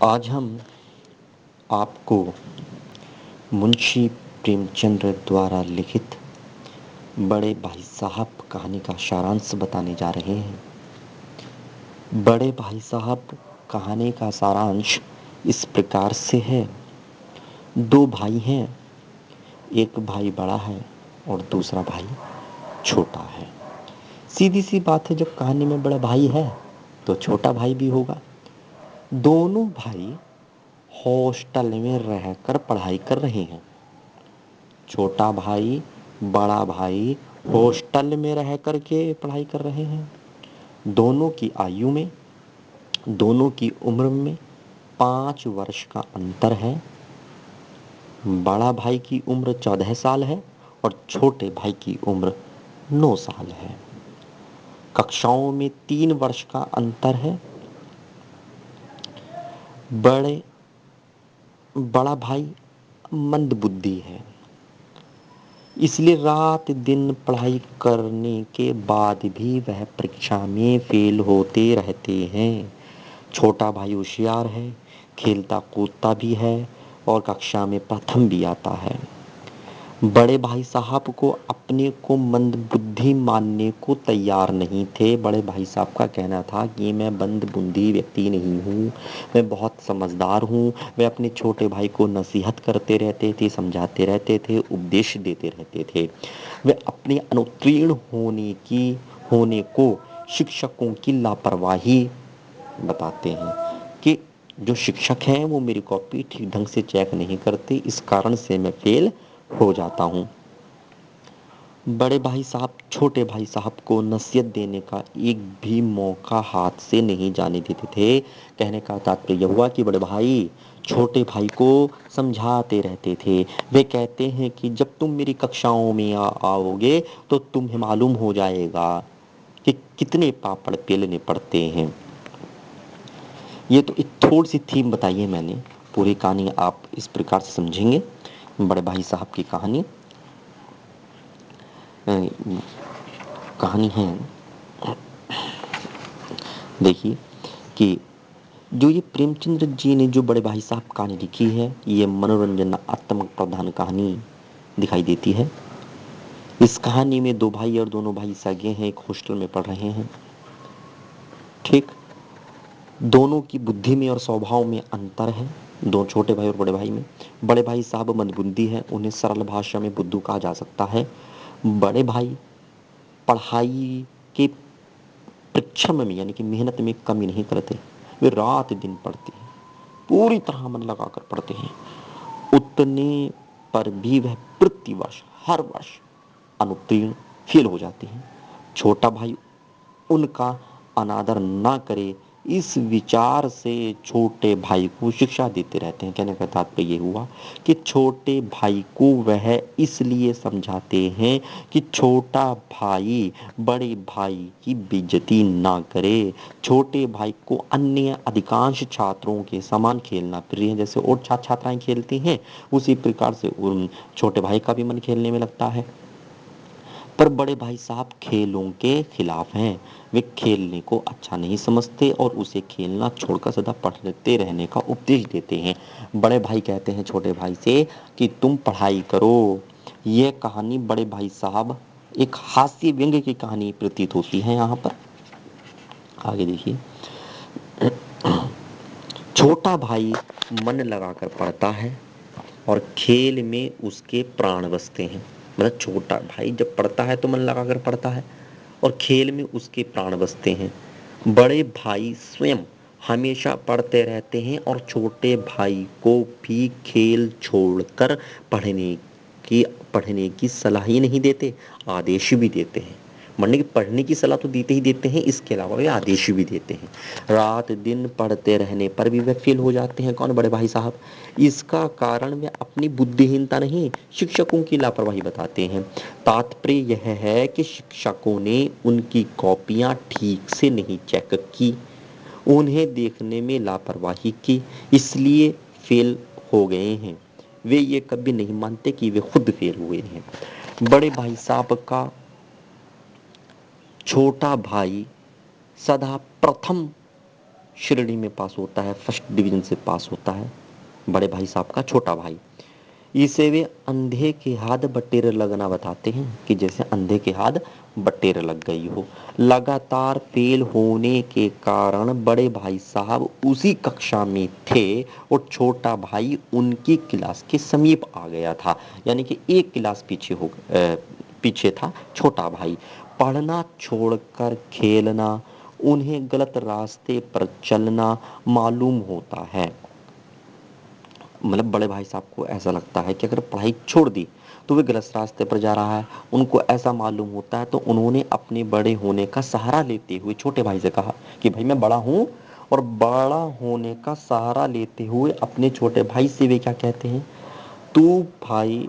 आज हम आपको मुंशी प्रेमचंद्र द्वारा लिखित बड़े भाई साहब कहानी का सारांश बताने जा रहे हैं। बड़े भाई साहब कहानी का सारांश इस प्रकार से है। दो भाई हैं, एक भाई बड़ा है और दूसरा भाई छोटा है। सीधी सी बात है, जब कहानी में बड़ा भाई है तो छोटा भाई भी होगा। दोनों भाई हॉस्टल में रहकर पढ़ाई कर रहे हैं। छोटा भाई, बड़ा भाई हॉस्टल में रह कर के पढ़ाई कर रहे हैं। दोनों की आयु में, दोनों की उम्र में 5 वर्ष का अंतर है। बड़ा भाई की उम्र 14 साल है और छोटे भाई की उम्र 9 साल है। कक्षाओं में 3 वर्ष का अंतर है। बड़ा भाई मंदबुद्धि है, इसलिए रात दिन पढ़ाई करने के बाद भी वह परीक्षा में फेल होते रहते हैं। छोटा भाई होशियार है, खेलता कूदता भी है और कक्षा में प्रथम भी आता है। बड़े भाई साहब को अपने को मंदबुद्धि मानने को तैयार नहीं थे। बड़े भाई साहब का कहना था कि मैं मंदबुद्धि व्यक्ति नहीं हूँ, मैं बहुत समझदार हूँ। वे अपने छोटे भाई को नसीहत करते रहते थे, समझाते रहते थे, उपदेश देते रहते थे। वे अपने अनुत्तीर्ण होने को शिक्षकों की लापरवाही बताते हैं कि जो शिक्षक हैं वो मेरी कॉपी ठीक ढंग से चेक नहीं करते, इस कारण से मैं फेल हो जाता हूँ। बड़े भाई साहब छोटे भाई साहब को नसीहत देने का एक भी मौका हाथ से नहीं जाने देते थे। कहने का तात्पर्य हुआ कि बड़े भाई छोटे भाई को समझाते रहते थे। वे कहते हैं कि जब तुम मेरी कक्षाओं में आओगे तो तुम्हें मालूम हो जाएगा कि कितने पापड़ बेलने पड़ते हैं। ये तो एक थोड़ी सी थीम बताई है मैंने, पूरी कहानी आप इस प्रकार से समझेंगे। बड़े भाई साहब की कहानी है, देखिए कि जो ये प्रेमचंद्र जी ने जो बड़े भाई साहब कहानी लिखी है, ये मनोरंजनात्मक प्रधान कहानी दिखाई देती है। इस कहानी में दो भाई और दोनों भाई सगे हैं, एक हॉस्टल में पढ़ रहे हैं। ठीक, दोनों की बुद्धि में और स्वभाव में अंतर है, दो छोटे भाई और बड़े भाई में। बड़े भाई साहब मंदबुद्धि है, उन्हें सरल भाषा में बुद्धू कहा जा सकता है। बड़े भाई पढ़ाई के परिश्रम में यानी कि मेहनत में कमी नहीं करते, वे रात दिन पढ़ते हैं, पूरी तरह मन लगाकर पढ़ते हैं। उतने पर भी वह प्रतिवर्ष हर वर्ष अनुत्तीर्ण फेल हो जाते हैं। छोटा भाई उनका अनादर ना करे, इस विचार से छोटे भाई को शिक्षा देते रहते हैं। कहने का तात्पर्य ये हुआ कि छोटे भाई को वह इसलिए समझाते हैं कि छोटा भाई बड़े भाई की बेइज्जती ना करे। छोटे भाई को अन्य अधिकांश छात्रों के समान खेलना प्रिय है, जैसे और छात्र छात्राएं खेलती हैं उसी प्रकार से उन छोटे भाई का भी मन खेलने में लगता है। पर बड़े भाई साहब खेलों के खिलाफ हैं, वे खेलने को अच्छा नहीं समझते और उसे खेलना छोड़कर सदा पढ़ते रहने का उपदेश देते हैं। बड़े भाई कहते हैं छोटे भाई से कि तुम पढ़ाई करो। यह कहानी बड़े भाई साहब एक हास्य व्यंग्य की कहानी प्रतीत होती है। यहाँ पर आगे देखिए, छोटा भाई मन लगाकर पढ़ता है और खेल में उसके प्राण बसते हैं। मतलब छोटा भाई जब पढ़ता है तो मन लगाकर पढ़ता है और खेल में उसके प्राण बसते हैं। बड़े भाई स्वयं हमेशा पढ़ते रहते हैं और छोटे भाई को भी खेल छोड़कर पढ़ने पढ़ने की सलाह ही नहीं देते, आदेश भी देते हैं। पढ़ने की सलाह तो देते ही देते हैं, इसके अलावा वे आदेश भी देते हैं। रात दिन पढ़ते रहने पर भी वे फेल हो जाते हैं। कौन? बड़े भाई साहब। इसका कारण वे अपनी बुद्धिहीनता नहीं, शिक्षकों की लापरवाही बताते हैं। तात्पर्य यह है कि शिक्षकों ने उनकी कॉपियां ठीक से नहीं चेक की, उन्हें देखने में लापरवाही की, इसलिए फेल हो गए हैं। वे ये कभी नहीं मानते कि वे खुद फेल हुए हैं। बड़े भाई साहब का छोटा भाई सदा प्रथम श्रेणी में पास होता है, फर्स्ट डिवीजन से पास होता है, बड़े भाई साहब का छोटा भाई। इसे वे अंधे के हाथ बटेर लगना बताते हैं कि जैसे अंधे के हाथ बटेर लग गई हो। लगातार फेल होने के कारण बड़े भाई साहब उसी कक्षा में थे और छोटा भाई उनकी क्लास के समीप आ गया था, यानी कि एक क्लास पीछे था छोटा भाई। पढ़ना छोड़कर खेलना उन्हें गलत रास्ते पर चलना मालूम होता है। मतलब बड़े भाई साहब को ऐसा लगता है कि अगर पढ़ाई छोड़ दी तो वे गलत रास्ते पर जा रहा है, उनको ऐसा मालूम होता है। तो उन्होंने अपने बड़े होने का सहारा लेते हुए छोटे भाई से कहा कि भाई मैं बड़ा हूँ, और बड़ा होने का सहारा लेते हुए अपने छोटे भाई से वे क्या कहते हैं, तू भाई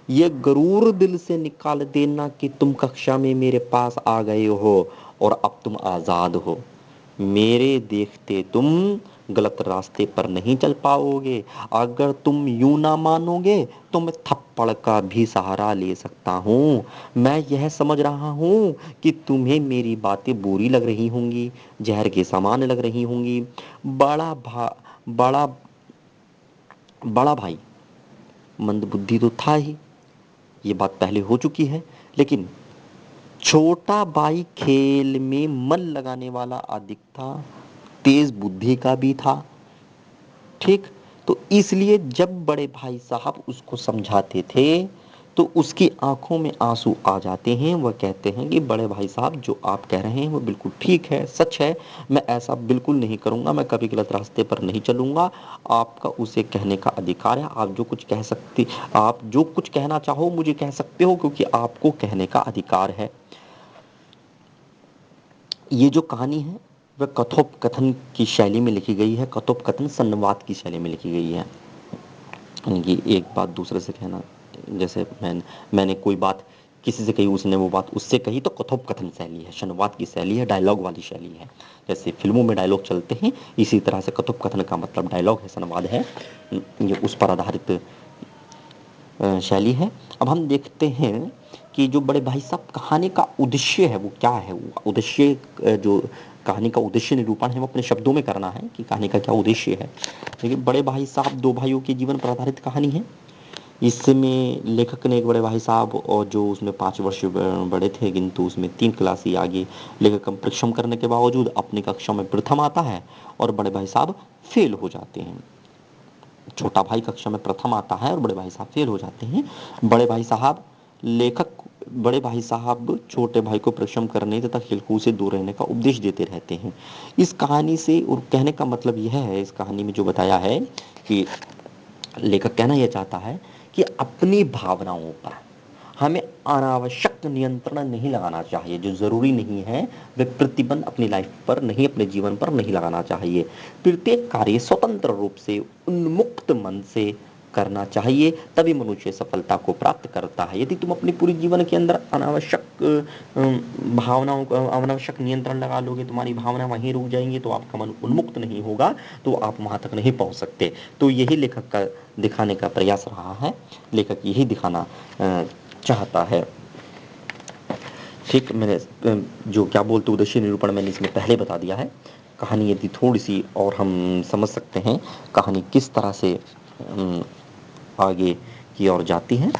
ये गरूर दिल से निकाल देना कि तुम कक्षा में मेरे पास आ गए हो और अब तुम आजाद हो। मेरे देखते तुम गलत रास्ते पर नहीं चल पाओगे। अगर तुम यूं ना मानोगे तो मैं थप्पड़ का भी सहारा ले सकता हूँ। मैं यह समझ रहा हूँ कि तुम्हें मेरी बातें बुरी लग रही होंगी, जहर के समान लग रही होंगी। बड़ा भा बड़ा बड़ा भाई मंदबुद्धि तो था ही, ये बात पहले हो चुकी है, लेकिन छोटा भाई खेल में मन लगाने वाला अधिक था, तेज बुद्धि का भी था। ठीक, तो इसलिए जब बड़े भाई साहब उसको समझाते थे तो उसकी आंखों में आंसू आ जाते हैं। वह कहते हैं कि बड़े भाई साहब जो आप कह रहे हैं वो बिल्कुल ठीक है, सच है, मैं ऐसा बिल्कुल नहीं करूंगा, मैं कभी गलत रास्ते पर नहीं चलूंगा। आपका उसे कहने का अधिकार है, आप जो कुछ कहना चाहो मुझे कह सकते हो, क्योंकि आपको कहने का अधिकार है। ये जो कहानी है वह कथोपकथन की शैली में लिखी गई है, कथोपकथन संवाद की शैली में लिखी गई है। कि एक बात दूसरे से कहना, जैसे मैंने कोई बात किसी से कही, उसने वो बात उससे कही, तो कथोपकथन शैली है, संवाद की शैली है, डायलॉग वाली शैली है। जैसे फिल्मों में डायलॉग चलते हैं, इसी तरह से कथोपकथन का मतलब डायलॉग है, संवाद है। ये उस पर आधारित शैली है। अब हम देखते हैं कि जो बड़े भाई साहब कहानी का उद्देश्य है वो क्या है। वो उद्देश्य जो कहानी का उद्देश्य निरूपण है वो अपने शब्दों में करना है कि कहानी का क्या उद्देश्य है। देखिए, बड़े भाई साहब दो भाइयों के जीवन पर आधारित कहानी है। इसमें लेखक ने एक बड़े भाई साहब और जो उसमें 5 वर्ष बड़े थे, किंतु उसमें 3 क्लास ही आगे, लेखक परिश्रम करने के बावजूद अपनी कक्षा में प्रथम आता है और बड़े भाई साहब फेल हो जाते हैं। छोटा भाई कक्षा में प्रथम आता है और बड़े भाई साहब फेल हो जाते हैं। बड़े भाई साहब लेखक बड़े भाई साहब छोटे भाई को परिश्रम करने तथा खेलकूद से दूर रहने का उपदेश देते रहते हैं। इस कहानी से, और कहने का मतलब यह है, इस कहानी में जो बताया है कि लेखक कहना यह चाहता है कि अपनी भावनाओं पर हमें अनावश्यक नियंत्रण नहीं लगाना चाहिए। जो जरूरी नहीं है वे प्रतिबंध अपनी लाइफ पर नहीं, अपने जीवन पर नहीं लगाना चाहिए। प्रत्येक कार्य स्वतंत्र रूप से उन्मुक्त मन से करना चाहिए, तभी मनुष्य सफलता को प्राप्त करता है। यदि तुम अपने पूरे जीवन के अंदर अनावश्यक भावनाओं का अनावश्यक नियंत्रण लगा लोगे, तुम्हारी भावना वहीं रुक जाएंगी, तो आपका मन उन्मुक्त नहीं होगा, तो आप वहां तक नहीं पहुंच सकते। तो यही लेखक का दिखाने का प्रयास रहा है, लेखक यही दिखाना चाहता है। ठीक, मैंने जो क्या बोलते उद्देश्य निरूपण मैंने इसमें पहले बता दिया है। कहानी यदि थोड़ी सी और हम समझ सकते हैं कहानी किस तरह से आगे की ओर जाती है।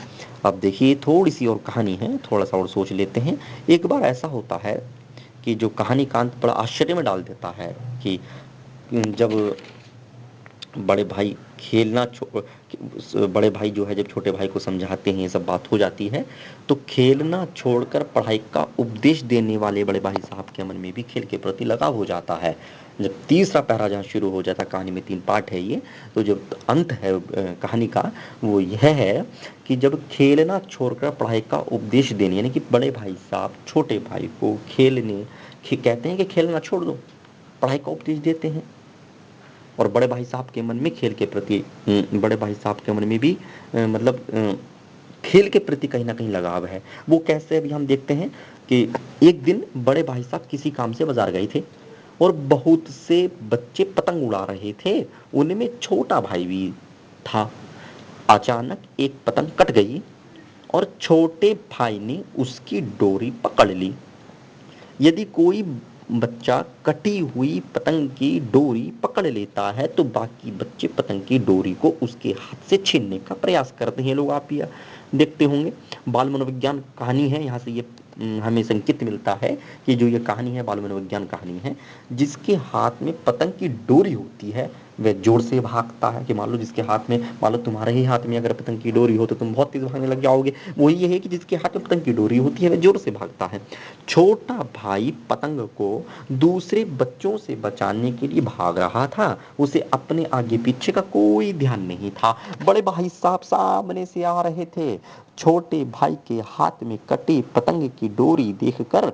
अब देखिए, थोड़ी सी और कहानी है, थोड़ा सा और सोच लेते हैं। एक बार ऐसा होता है कि जो कहानी कांत बड़ा आश्चर्य में डाल देता है कि जब बड़े भाई खेलना बड़े भाई जो है जब छोटे भाई को समझाते हैं, ये सब बात हो जाती है, तो खेलना छोड़कर पढ़ाई का उपदेश देने वाले बड़े भाई साहब के मन में भी खेल के प्रति लगाव हो जाता है। जब तीसरा पैरा जहाँ शुरू हो जाता है, कहानी में 3 पार्ट है ये, तो जब अंत है कहानी का वो यह है कि जब खेलना छोड़कर पढ़ाई का उपदेश देने, यानी कि बड़े भाई साहब छोटे भाई को कहते हैं कि खेलना छोड़ दो, पढ़ाई का उपदेश देते हैं। और बड़े भाई साहब के मन में खेल के प्रति बड़े भाई साहब के मन में भी मतलब खेल के प्रति कहीं ना कहीं लगाव है। वो कैसे, अभी हम देखते हैं कि एक दिन बड़े भाई साहब किसी काम से बाजार गए थे और बहुत से बच्चे पतंग उड़ा रहे थे, उनमें छोटा भाई भी था। अचानक एक पतंग कट गई और छोटे भाई ने उसकी डोरी पकड़ ली। यदि कोई बच्चा कटी हुई पतंग की डोरी पकड़ लेता है तो बाकी बच्चे पतंग की डोरी को उसके हाथ से छीनने का प्रयास करते हैं। लोग आप ये देखते होंगे, बाल मनोविज्ञान कहानी है। यहाँ से ये हमें संकेत मिलता है कि जो ये कहानी है बाल मनोविज्ञान कहानी है। जिसके हाथ में पतंग की डोरी होती है वह जोर से भागता है। कि मान लो जिसके हाथ में, मान लो तुम्हारे ही हाथ में अगर पतंग की डोरी हो तो तुम बहुत तेज भागने लग जाओगे। वही ये है कि जिसके हाथ में पतंग की डोरी होती है वह जोर से भागता है। छोटा भाई पतंग को दूसरे बच्चों से बचाने के लिए भाग रहा था। उसे अपने आगे पीछे का कोई ध्यान नहीं था। बड़े भाई साहब सामने से आ रहे थे। छोटे भाई के हाथ में कटी पतंग की डोरी देखकर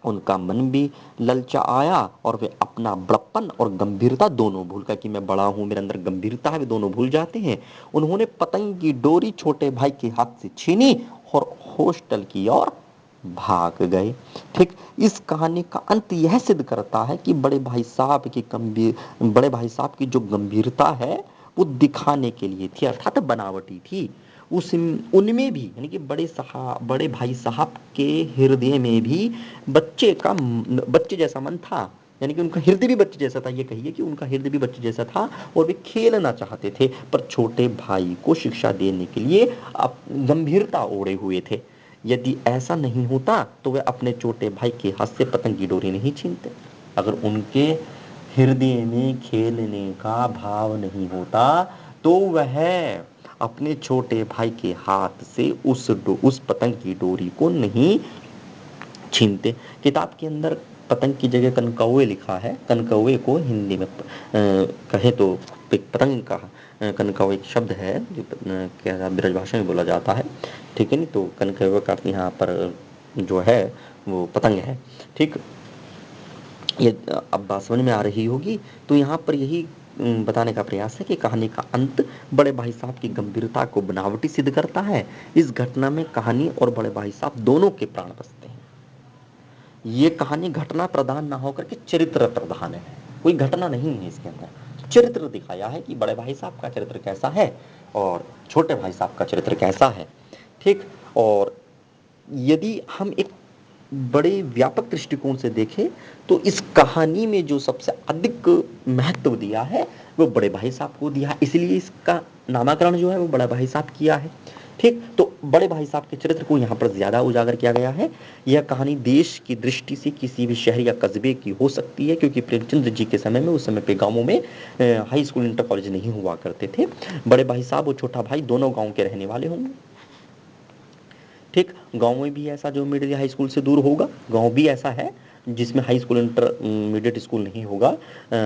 उनका मन भी ललचा आया और वे अपना बड़प्पन और गंभीरता दोनों भूल गए। कि मैं बड़ा हूं, मेरे अंदर गंभीरता है, वे दोनों भूल जाते हैं। उन्होंने पतंग की डोरी छोटे भाई के हाथ से छीनी और हॉस्टल की ओर भाग गए। ठीक, इस कहानी का अंत यह सिद्ध करता है कि बड़े भाई साहब की जो गंभीरता है वो दिखाने के लिए थी, अर्थात बनावटी थी। उस उनमें भी, यानी कि बड़े भाई साहब के हृदय में भी बच्चे जैसा मन था। यानी कि उनका हृदय भी बच्चे जैसा था। ये कहिए कि उनका हृदय भी बच्चे जैसा था और वे खेलना चाहते थे, पर छोटे भाई को शिक्षा देने के लिए अब गंभीरता ओढ़े हुए थे। यदि ऐसा नहीं होता तो वे अपने छोटे भाई के हाथ से पतंग की डोरी नहीं छीनते। अगर उनके हृदय में खेलने का भाव नहीं होता तो वह अपने छोटे भाई के हाथ से उस पतंग की डोरी को नहीं छीनते। किताब के अंदर पतंग की जगह कनकौए लिखा है। कनकौए को हिंदी में कहे तो पतंग का कनकौए एक शब्द है जो क्या ब्रजभाषा में बोला जाता है। ठीक है, नहीं तो कनकौए का अर्थ यहाँ पर जो है वो पतंग है। ठीक, ये अब बात समझ में आ रही होगी। तो यहाँ पर यही बताने का प्रयास है कि कहानी का अंत बड़े भाई साहब की गंभीरता को बनावटी सिद्ध करता है। इस घटना में कहानी और बड़े भाई साहब दोनों के प्राण बचते हैं। ये कहानी घटना प्रधान ना होकर के चरित्र प्रधान है। कोई घटना नहीं है इसके अंदर, चरित्र दिखाया है कि बड़े भाई साहब का चरित्र कैसा है और छोटे भाई साहब का चरित्र कैसा है। ठीक, और यदि हम एक बड़े व्यापक दृष्टिकोण से देखें तो इस कहानी में जो सबसे अधिक महत्व दिया है वो बड़े भाई साहब को दिया है, इसलिए इसका नामकरण जो है वो बड़ा भाई साहब किया है। ठीक, तो बड़े भाई साहब के चरित्र को यहाँ पर ज्यादा उजागर किया गया है। यह कहानी देश की दृष्टि से किसी भी शहर या कस्बे की हो सकती है, क्योंकि प्रेमचंद्र जी के समय में, उस समय पे गांवों में हाई स्कूल इंटर कॉलेज नहीं हुआ करते थे। बड़े भाई साहब और छोटा भाई दोनों गांव के रहने वाले होंगे। ठीक, गांव में भी ऐसा जो मिडिल हाई स्कूल से दूर होगा, गांव भी ऐसा है जिसमें हाई स्कूल इंटरमीडिएट स्कूल नहीं होगा।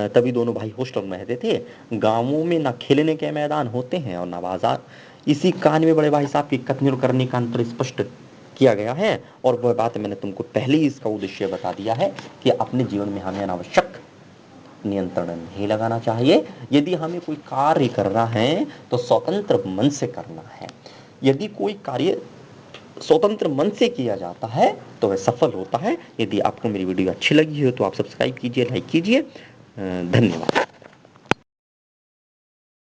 तभी दोनों भाई हॉस्टल में रहते थे। गांवों में ना खेलने के मैदान होते हैं और ना बाजार। इसी कहानी में बड़े भाई साहब की कथनी और करने का अंतर स्पष्ट किया गया है। और वह बात मैंने तुमको पहले ही इसका उद्देश्य बता दिया है कि अपने जीवन में हमें अनावश्यक नियंत्रण नहीं लगाना चाहिए। यदि हमें कोई कार्य करना है तो स्वतंत्र मन से करना है। यदि कोई कार्य स्वतंत्र मन से किया जाता है तो वह सफल होता है। यदि आपको मेरी वीडियो अच्छी लगी हो तो आप सब्सक्राइब कीजिए, लाइक कीजिए। धन्यवाद।